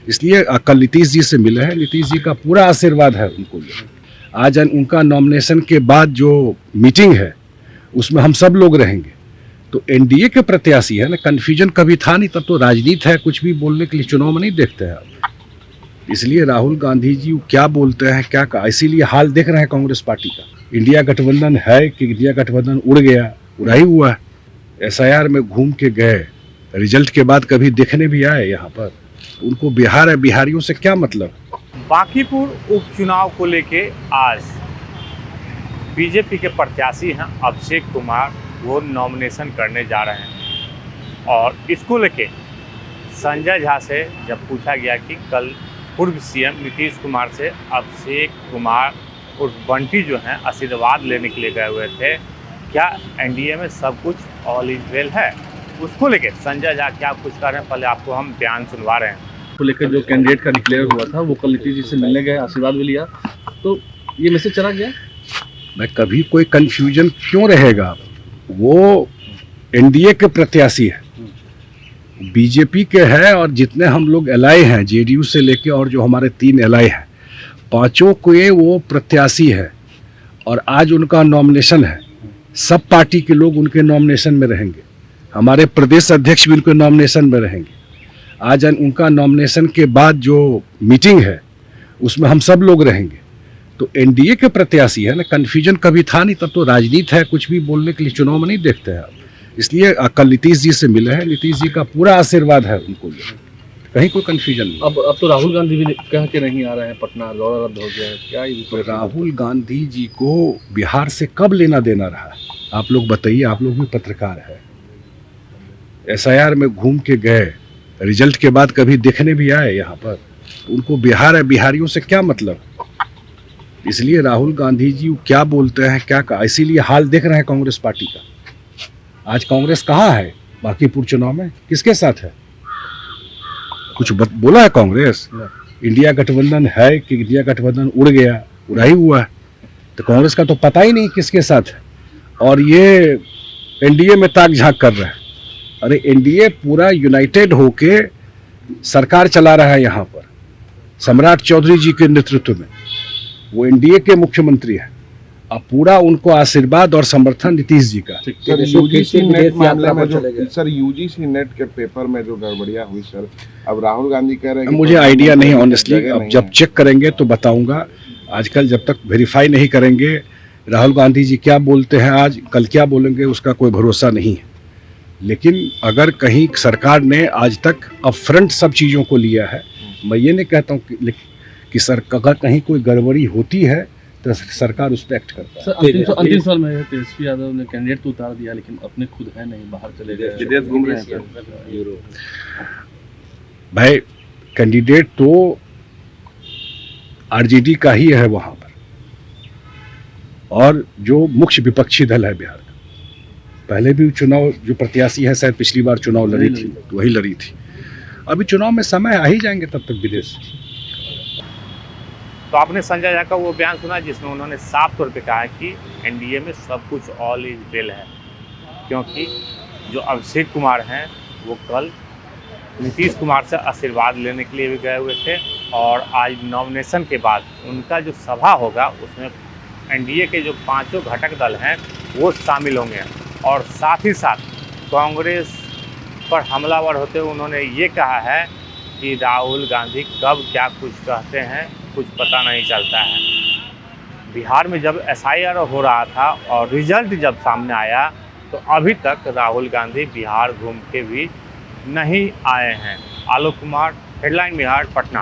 इसलिए कल नीतीश जी से मिले हैं, नीतीश जी का पूरा आशीर्वाद है उनको। आज उनका नॉमिनेशन के बाद जो मीटिंग है उसमें हम सब लोग रहेंगे। तो एनडीए के प्रत्याशी है ना, कन्फ्यूजन कभी था नहीं, तब तो राजनीति है, कुछ भी बोलने के लिए चुनाव में नहीं देखते हैं आप। इसलिए राहुल गांधी जी क्या बोलते हैं क्या कहा, इसीलिए हाल देख रहे हैं कांग्रेस पार्टी का। इंडिया गठबंधन है कि इंडिया गठबंधन उड़ गया, उड़ा ही हुआ है। एसआईआर में घूम के गए, रिजल्ट के बाद कभी देखने भी आए यहाँ पर, उनको बिहार है, बिहारियों से क्या मतलब। बांकीपुर उपचुनाव को लेके आज बीजेपी के प्रत्याशी हैं अभिषेक कुमार, वो नॉमिनेशन करने जा रहे हैं। और इसको लेके संजय झा से जब पूछा गया कि कल पूर्व सीएम नीतीश कुमार से अभिषेक कुमार उर्फ बंटी जो हैं आशीर्वाद लेने के लिए गए हुए थे, क्या एनडीए में सब कुछ ऑल इज वेल है, उसको लेके संजय झा क्या कुछ कर रहे हैं, पहले आपको हम बयान सुनवा रहे हैं। को लेकर जो कैंडिडेट का डिक्लेयर हुआ था वो कल नीतीश जी से मिलने गए, आशीर्वाद भी लिया, तो ये मैसेज चला गया। मैं कभी कोई कंफ्यूजन क्यों रहेगा, वो एनडीए के प्रत्याशी है, बीजेपी के है। और जितने हम लोग एलआई हैं, जेडीयू से लेके और जो हमारे 3 एलआई हैं, पांचों के वो प्रत्याशी है। और आज उनका नॉमिनेशन है, सब पार्टी के लोग उनके नॉमिनेशन में रहेंगे, हमारे प्रदेश अध्यक्ष भी उनके नॉमिनेशन में रहेंगे। आज उनका नॉमिनेशन के बाद जो मीटिंग है उसमें हम सब लोग रहेंगे। तो एनडीए के प्रत्याशी है ना, कन्फ्यूजन कभी था नहीं, तब तो राजनीति है, कुछ भी बोलने के लिए चुनाव में नहीं देखते हैं आप। इसलिए कल नीतीश जी से मिले हैं, नीतीश जी का पूरा आशीर्वाद है उनको, कहीं कोई कन्फ्यूजन नहीं। अब तो राहुल गांधी भी कह के नहीं आ रहे हैं, पटना दौरा रद्द हो गया है, क्या ये तो राहुल गांधी जी को बिहार से कब लेना देना रहा, आप लोग बताइए, आप लोग भी पत्रकार है। एसआईआर में घूम के गए, रिजल्ट के बाद कभी देखने भी आए यहाँ पर, उनको बिहार है, बिहारियों से क्या मतलब। इसलिए राहुल गांधी जी क्या बोलते हैं क्या कहा, इसीलिए हाल देख रहे हैं कांग्रेस पार्टी का। आज कांग्रेस कहाँ है बांकीपुर चुनाव में, किसके साथ है, कुछ बोला है कांग्रेस। इंडिया गठबंधन है कि इंडिया गठबंधन उड़ गया, उड़ा ही हुआ है। तो कांग्रेस का तो पता ही नहीं किसके साथ है, और ये एनडीए में ताक झांक कर रहा है। अरे एनडीए पूरा यूनाइटेड होके सरकार चला रहा है यहाँ पर, सम्राट चौधरी जी के नेतृत्व में, वो एनडीए के मुख्यमंत्री हैं। अब पूरा उनको आशीर्वाद और समर्थन नीतीश जी का। सर यूजीसी नेट मामले में सर यूजीसी नेट के पेपर में जो गड़बड़ियां हुई सर, अब राहुल गांधी कह रहे हैं मुझे आइडिया नहीं ऑनेस्टली, अब जब चेक करेंगे तो बताऊंगा। आजकल जब तक वेरीफाई नहीं करेंगे राहुल गांधी जी क्या बोलते हैं आज, कल क्या बोलेंगे, उसका कोई भरोसा नहीं है। लेकिन अगर कहीं सरकार ने आज तक अपफ्रंट सब चीज़ों को लिया है, मैं ये नहीं कहता हूँ कि सर अगर कहीं कोई गड़बड़ी होती है तो सरकार उस पर एक्ट करता है। अंतिम साल में तेजस्वी यादव ने कैंडिडेट तो उतार दिया, लेकिन अपने खुद है नहीं, बाहर चले गए, विदेश घूम रहे हैं। भाई कैंडिडेट तो आरजेडी का ही है वहाँ पर, और जो मुख्य विपक्षी दल है बिहार का, पहले भी चुनाव जो प्रत्याशी है शायद पिछली बार चुनाव लड़ी थी तो वही लड़ी थी। अभी चुनाव में समय आ ही जाएंगे तब तक विदेश। तो आपने संजय झा का वो बयान सुना जिसमें उन्होंने साफ तौर पे कहा है कि एनडीए में सब कुछ ऑल इज वेल है, क्योंकि जो अभिषेक कुमार हैं वो कल नीतीश कुमार से आशीर्वाद लेने के लिए भी गए हुए थे, और आज नॉमिनेशन के बाद उनका जो सभा होगा उसमें एनडीए के जो 5 घटक दल हैं वो शामिल होंगे। और साथ ही साथ कांग्रेस पर हमलावर होते हुए उन्होंने ये कहा है कि राहुल गांधी कब क्या कुछ कहते हैं कुछ पता नहीं चलता है। बिहार में जब एसआईआर हो रहा था और रिजल्ट जब सामने आया तो अभी तक राहुल गांधी बिहार घूम के भी नहीं आए हैं। आलोक कुमार, हेडलाइन बिहार, पटना।